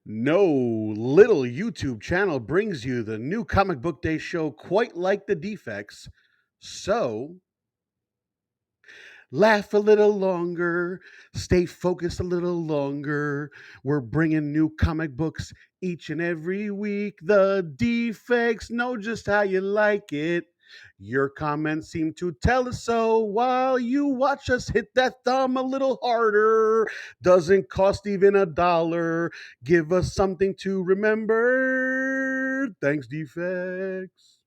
No little YouTube channel brings you the new Comic Book Day show quite like the defects. So, laugh a little longer, stay focused a little longer. We're bringing new comic books each and every week. The defects know just how you like it. Your comments seem to tell us so. While you watch us hit that thumb a little harder, doesn't cost even $1. Give us something to remember. Thanks, defects.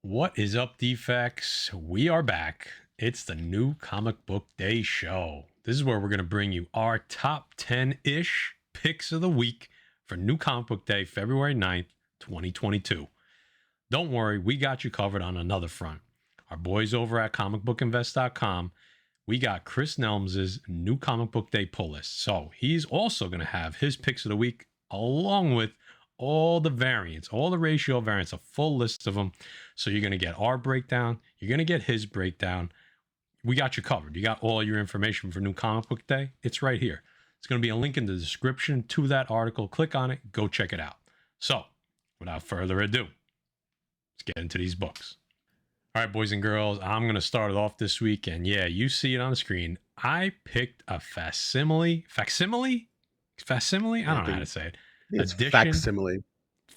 What is up, defects? We are back. It's the new Comic Book Day show. This is where we're going to bring you our top 10-ish picks of the week for new Comic Book Day, February 9th, 2022. Don't worry, we got you covered on another front. Our boys over at comicbookinvest.com, we got Chris Nelms' new Comic Book Day pull list. So he's also going to have his picks of the week along with all the variants, all the ratio variants, a full list of them. So you're going to get our breakdown. You're going to get his breakdown. We got you covered. You got all your information for new Comic Book Day. It's right here. It's going to be a link in the description to that article. Click on it. Go check it out. So without further ado, let's get into these books. All right, boys and girls, I'm going to start it off this week. And yeah, you see it on the screen. I picked a facsimile? I don't know how to say it. It's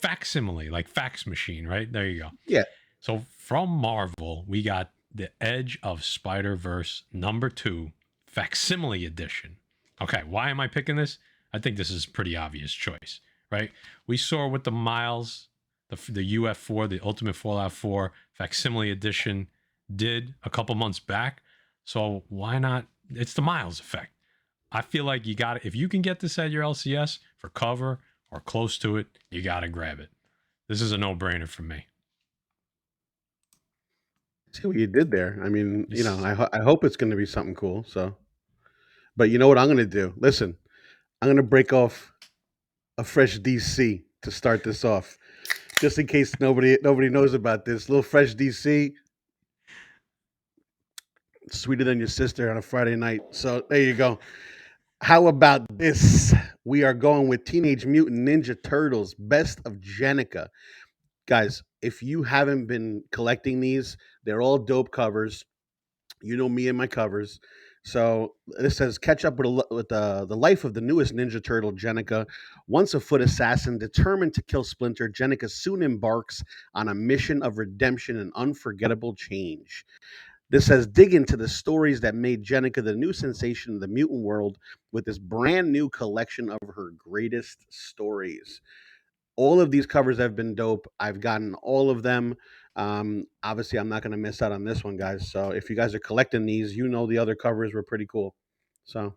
Facsimile, like fax machine, right? There you go. Yeah. So from Marvel, we got the Edge of Spider-Verse #2 Facsimile edition. Okay, why am I picking this? I think this is a pretty obvious choice, right? We saw with the Miles, the UF4, the Ultimate Fallout 4 Facsimile edition did a couple months back. So why not? It's the Miles effect. I feel like you got it. If you can get this at your LCS for cover or close to it, you got to grab it. This is a no-brainer for me. See what you did there. I mean, I hope it's going to be something cool. So, but you know what I'm going to do? Listen, I'm going to break off a fresh DC to start this off, just in case nobody knows about this. Little fresh DC, sweeter than your sister on a Friday night. So there you go. How about this? We are going with Teenage Mutant Ninja Turtles, Best of Jennika. Guys, if you haven't been collecting these, they're all dope covers. You know me and my covers. So this says catch up with the life of the newest Ninja Turtle, Jennika. Once a foot assassin determined to kill Splinter, Jennika soon embarks on a mission of redemption and unforgettable change. This says dig into the stories that made Jennika the new sensation in the mutant world with this brand new collection of her greatest stories. All of these covers have been dope. I've gotten all of them. Obviously, I'm not going to miss out on this one, guys. So if you guys are collecting these, you know the other covers were pretty cool. So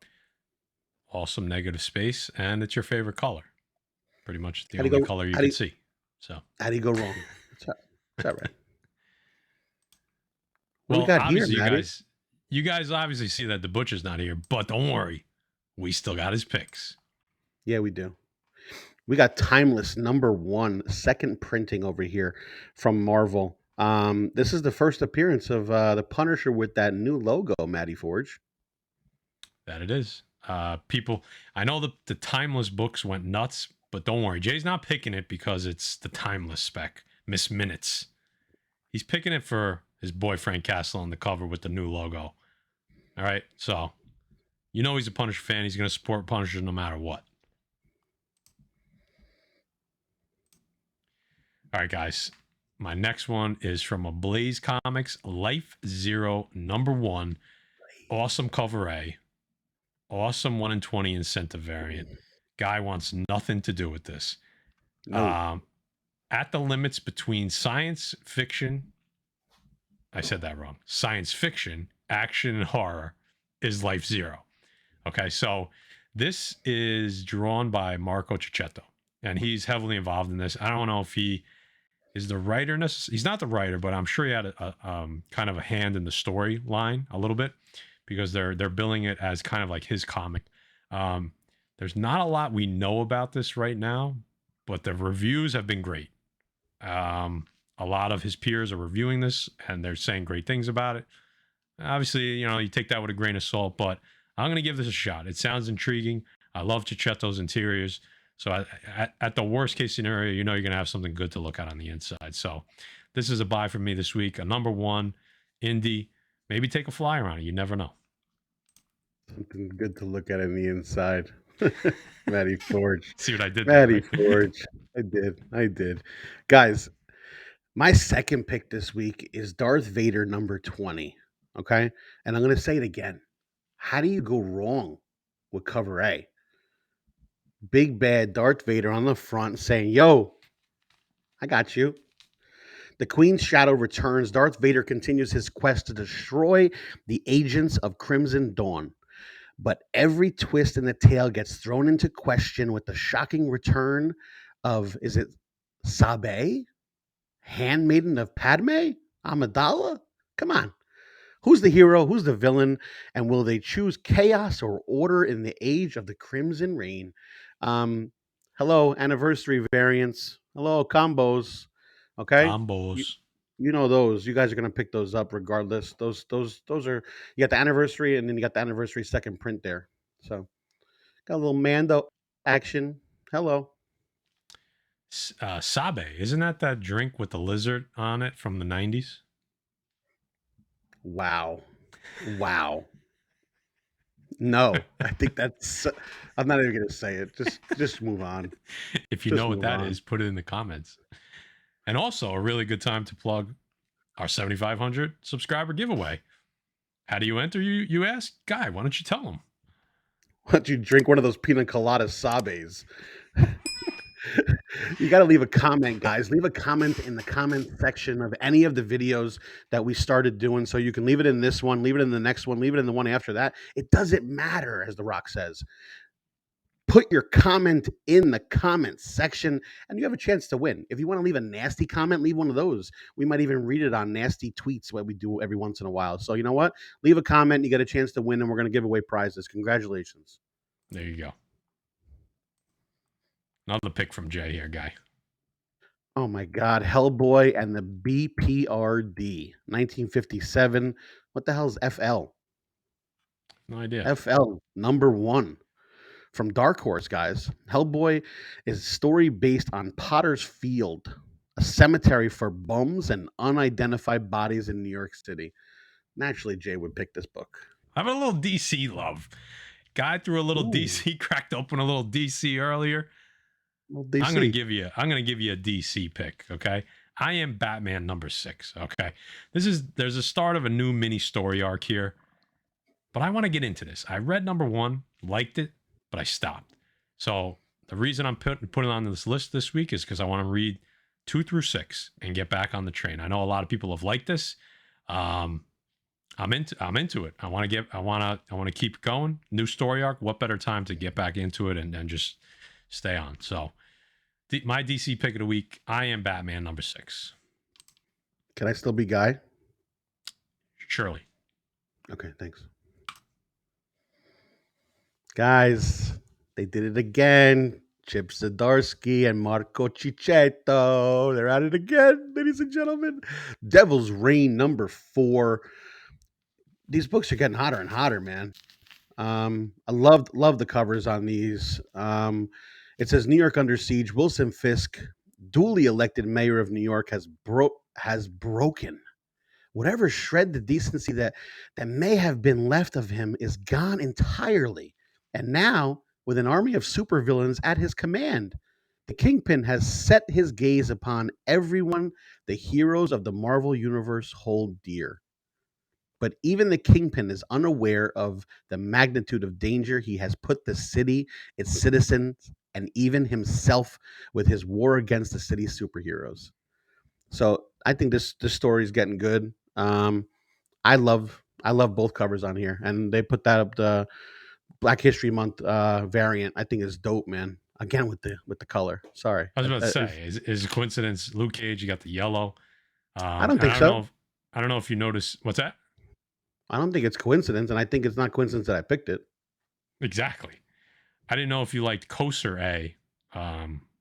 awesome negative space, and it's your favorite color. Pretty much the how do you only go? color you How do can you, see. So how do you go wrong? It's all right. What do we well, got here, obviously, Maddie? you guys obviously see that the butcher's not here, but don't worry, we still got his picks. Yeah, we do. We got Timeless #1, second printing over here from Marvel. This is the first appearance of the Punisher with that new logo, Maddie Forge. That it is. People, I know the Timeless books went nuts, but don't worry, Jay's not picking it because it's the Timeless spec, Miss Minutes. He's picking it for his boy Frank Castle on the cover with the new logo. All right, so you know he's a Punisher fan. He's going to support Punisher no matter what. All right, guys. My next one is from ABLAZE Comics, Life Zero #1. Awesome cover A. Awesome 1 in 20 incentive variant. Guy wants nothing to do with this. No. At the limits between science fiction, I said that wrong. Science fiction, action, and horror is Life Zero. Okay, so this is drawn by Marco Cicchetto, and he's heavily involved in this. I don't know if he is the writer necessarily. He's not the writer, but I'm sure he had a kind of a hand in the storyline a little bit because they're billing it as kind of like his comic. There's not a lot we know about this right now, but the reviews have been great. A lot of his peers are reviewing this and they're saying great things about it. Obviously, you take that with a grain of salt, but I'm going to give this a shot. It sounds intriguing. I love Chichetto's interiors. So at the worst case scenario, you're going to have something good to look at on the inside. So this is a buy for me this week. A number one indie. Maybe take a flyer on it. You never know. Something good to look at in the inside. Matty Forge. See what I did there, Matty right? Forge. I did. Guys, my second pick this week is Darth Vader number 20. Okay. And I'm going to say it again. How do you go wrong with cover A? Big bad Darth Vader on the front saying, Yo, I got you. The Queen's shadow returns. Darth Vader continues his quest to destroy the agents of Crimson Dawn. But every twist in the tale gets thrown into question with the shocking return of, is it Sabe? Handmaiden of Padme? Amidala? Come on. Who's the hero? Who's the villain? And will they choose chaos or order in the age of the Crimson Reign? Um, hello, anniversary variants. Hello, combos. Okay, you, Combos. you know those. You guys are gonna pick those up regardless. Those are, you got the anniversary, and then you got the anniversary second print there. So got a little Mando action. Hello. Sabe. Isn't that drink with the lizard on it from the 90s? Wow. Wow. No, I think that's. I'm not even gonna say it. Just move on. If you know Just what move that on. is, put it in the comments. And also, a really good time to plug our 7,500 subscriber giveaway. How do you enter? You ask, Guy. Why don't you tell them? Why don't you drink one of those pina colada sabes? You got to leave a comment, guys. Leave a comment in the comment section of any of the videos that we started doing. So you can leave it in this one, leave it in the next one, leave it in the one after that. It doesn't matter, as The Rock says. Put your comment in the comment section and you have a chance to win. If you want to leave a nasty comment, leave one of those. We might even read it on nasty tweets, what we do every once in a while. So you know what? Leave a comment, you get a chance to win, and we're going to give away prizes. Congratulations. There you go. Another pick from Jay here, Guy. Oh my God, Hellboy and the B.P.R.D. 1957. What the hell is FL? No idea. FL number one from Dark Horse, guys. Hellboy is a story based on Potter's Field, a cemetery for bums and unidentified bodies in New York City. Naturally, Jay would pick this book. I have a little DC love. Guy threw a little Ooh, DC, cracked open a little DC earlier. well, I'm gonna DC. give you a DC pick, okay? I am Batman number 6, okay? There's a start of a new mini story arc here, but I want to get into this. I read number 1, liked it, but I stopped. So the reason I'm putting on this list this week is because I want to read 2 through 6 and get back on the train. I know a lot of people have liked this. I'm into it. I want to keep going. New story arc. What better time to get back into it and just stay on? So my DC pick of the week, I am Batman number 6. Can I still be Guy? Surely. Okay, thanks. Guys, they did it again. Chip Zdarsky and Marco Cicchetto. They're at it again, ladies and gentlemen. Devil's Reign number 4. These books are getting hotter and hotter, man. I love the covers on these. It says New York under siege. Wilson Fisk, duly elected mayor of New York, has broken. Whatever shred the decency that may have been left of him is gone entirely. And now, with an army of supervillains at his command, the Kingpin has set his gaze upon everyone the heroes of the Marvel Universe hold dear. But even the Kingpin is unaware of the magnitude of danger he has put the city, its citizens, and even himself with his war against the city's superheroes. So I think this story is getting good. I love both covers on here, and they put that up the Black History Month variant. I think is dope, man. Again with the color. Sorry, I was about to say, is a coincidence? Luke Cage, you got the yellow. I don't And think so. I don't know if you notice what's that I don't think it's coincidence, and I think it's not coincidence that I picked it. exactly. I didn't know if you liked Coaster A.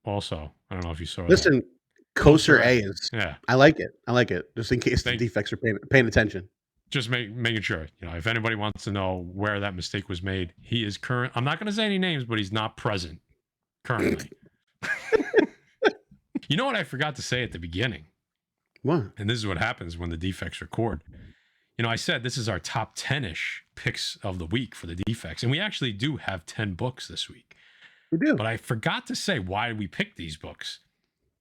Also, I don't know if you saw that. Listen, Coaster A is. Yeah. I like it. I like it. Just in case the defects are paying attention. Just making sure, if anybody wants to know where that mistake was made, he is current. I'm not going to say any names, but he's not present currently. You know what I forgot to say at the beginning? What? And this is what happens when the defects record. I said this is our top 10-ish picks of the week for the defects. And we actually do have 10 books this week. We do. But I forgot to say why we picked these books.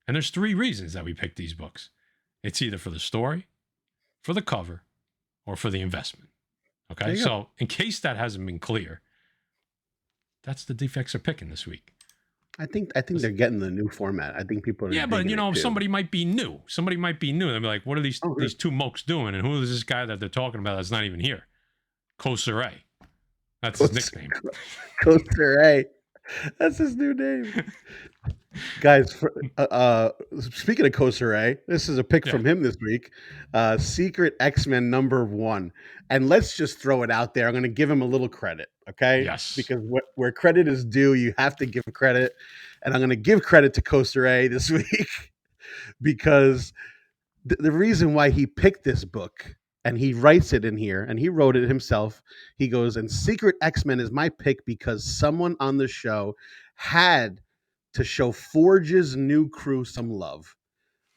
And there's 3 reasons that we picked these books. It's either for the story, for the cover, or for the investment. Okay, so in case that hasn't been clear, that's the defects are picking this week. I think they're getting the new format. I think people are. Yeah, but somebody might be new. Somebody might be new. They'll be like, "What are these 2 mokes doing?" And who is this guy that they're talking about that's not even here? Coaster A. That's his nickname. Coaster A. That's his new name. Guys, speaking of Coaster A, this is a pick from him this week. Secret X-Men #1. And let's just throw it out there. I'm going to give him a little credit, okay? Yes. Because where credit is due, you have to give credit. And I'm going to give credit to Coaster A this week because the reason why he picked this book, and he writes it in here, and he wrote it himself. He goes, and Secret X-Men is my pick because someone on the show had to show Forge's new crew some love.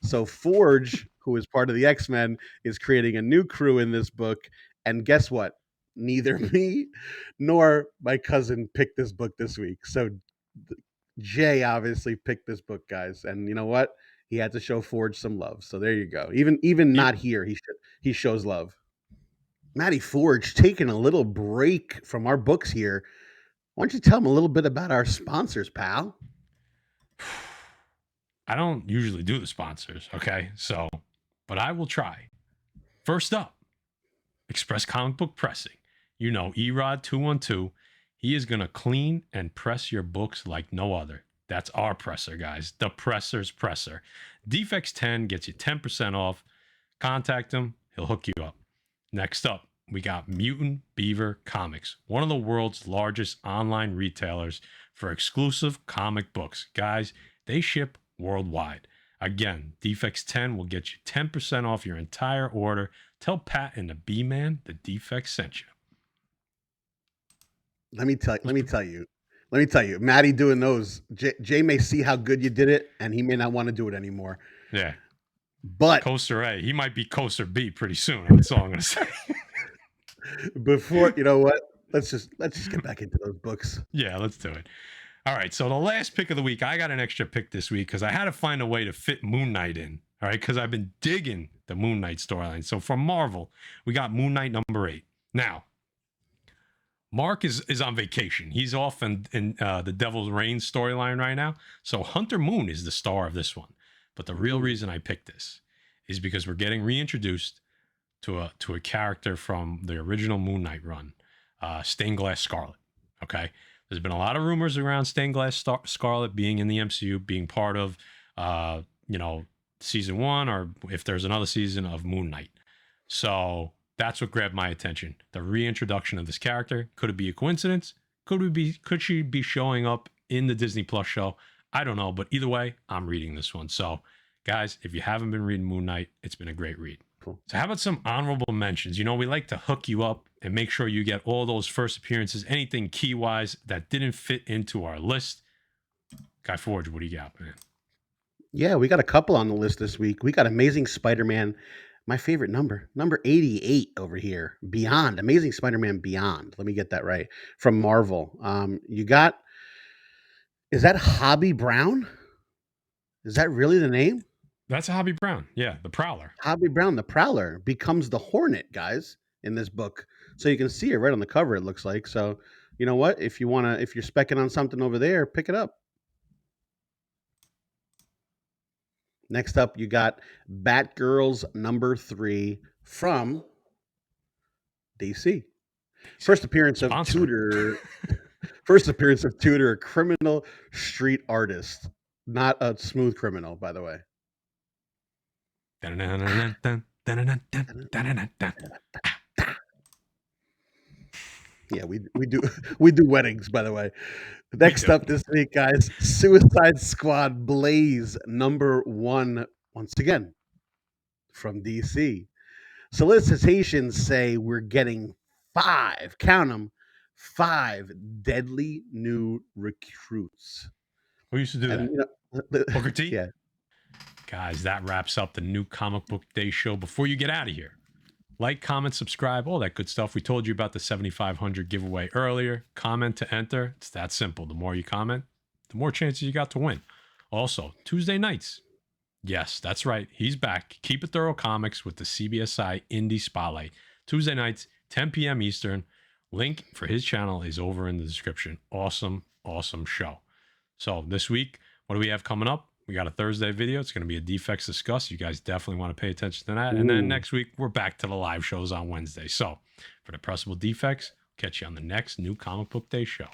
So Forge, who is part of the X-Men, is creating a new crew in this book. And guess what? Neither me nor my cousin picked this book this week. So Jay obviously picked this book, guys. And you know what? He had to show Forge some love. So there you go. Even not here, he shows love. Matty Forge taking a little break from our books here. Why don't you tell him a little bit about our sponsors, pal? I don't usually do the sponsors, okay? But I will try. First up, Express Comic Book Pressing. E-Rod 212. He is going to clean and press your books like no other. That's our presser, guys. The presser's presser. Defects 10 gets you 10% off. Contact him. He'll hook you up. Next up, we got Mutant Beaver Comics, one of the world's largest online retailers for exclusive comic books. Guys, they ship worldwide. Again, Defects 10 will get you 10% off your entire order. Tell Pat and the B-Man the Defects sent you. Let me tell you, Maddie doing those. Jay may see how good you did it, and he may not want to do it anymore. Yeah. But Coaster A, he might be Coaster B pretty soon. That's all I'm going to say. Before, you know what? Let's just get back into those books. Yeah, let's do it. All right, so the last pick of the week, I got an extra pick this week because I had to find a way to fit Moon Knight in. All right, because I've been digging the Moon Knight storyline. So from Marvel, we got Moon Knight #8. Now, Mark is on vacation. He's off in the Devil's Reign storyline right now. So Hunter Moon is the star of this one. But the real reason I picked this is because we're getting reintroduced to a character from the original Moon Knight run, Stained Glass Scarlet. Okay, there's been a lot of rumors around Stained Glass Scarlet being in the MCU, being part of season 1, or if there's another season of Moon Knight. So that's what grabbed my attention. The reintroduction of this character. Could it be a coincidence? Could she be showing up in the Disney Plus show? I don't know, but either way, I'm reading this one. So, guys, if you haven't been reading Moon Knight, it's been a great read. Cool. So how about some honorable mentions? We like to hook you up and make sure you get all those first appearances, anything key-wise that didn't fit into our list. Guy Forge, what do you got, man? Yeah, we got a couple on the list this week. We got Amazing Spider-Man, my favorite number 88 over here. Beyond, Amazing Spider-Man Beyond. Let me get that right. From Marvel. You got, is that Hobby Brown? Is that really the name? That's Hobby Brown. Yeah, the Prowler. Hobby Brown, the Prowler, becomes the Hornet, guys, in this book. So you can see it right on the cover, it looks like. So, you know what? If you're specking on something over there, pick it up. Next up, you got Batgirls #3 from DC. First appearance of Tudor. First appearance of Tudor, a criminal street artist. Not a smooth criminal, by the way. Yeah, we do we do weddings, by the way. We Next do. up this week, guys, Suicide Squad Blaze #1 once again from DC. Solicitations say we're getting 5, count them, 5 deadly new recruits. Who used to do And that? Booker T? yeah. Guys, that wraps up the new Comic Book Day show. Before you get out of here, like, comment, subscribe, all that good stuff. We told you about the 7,500 giveaway earlier. Comment to enter. It's that simple. The more you comment, the more chances you got to win. Also, Tuesday nights. Yes, that's right. He's back. Keep It Thorough Comics with the CBSI Indie Spotlight. Tuesday nights, 10 p.m. Eastern. Link for his channel is over in the description. Awesome, awesome show. So this week, what do we have coming up? We got a Thursday video. It's going to be a defects discuss. You guys definitely want to pay attention to that. And then next week, we're back to the live shows on Wednesday. So for the pressable defects, catch you on the next new Comic Book Day show.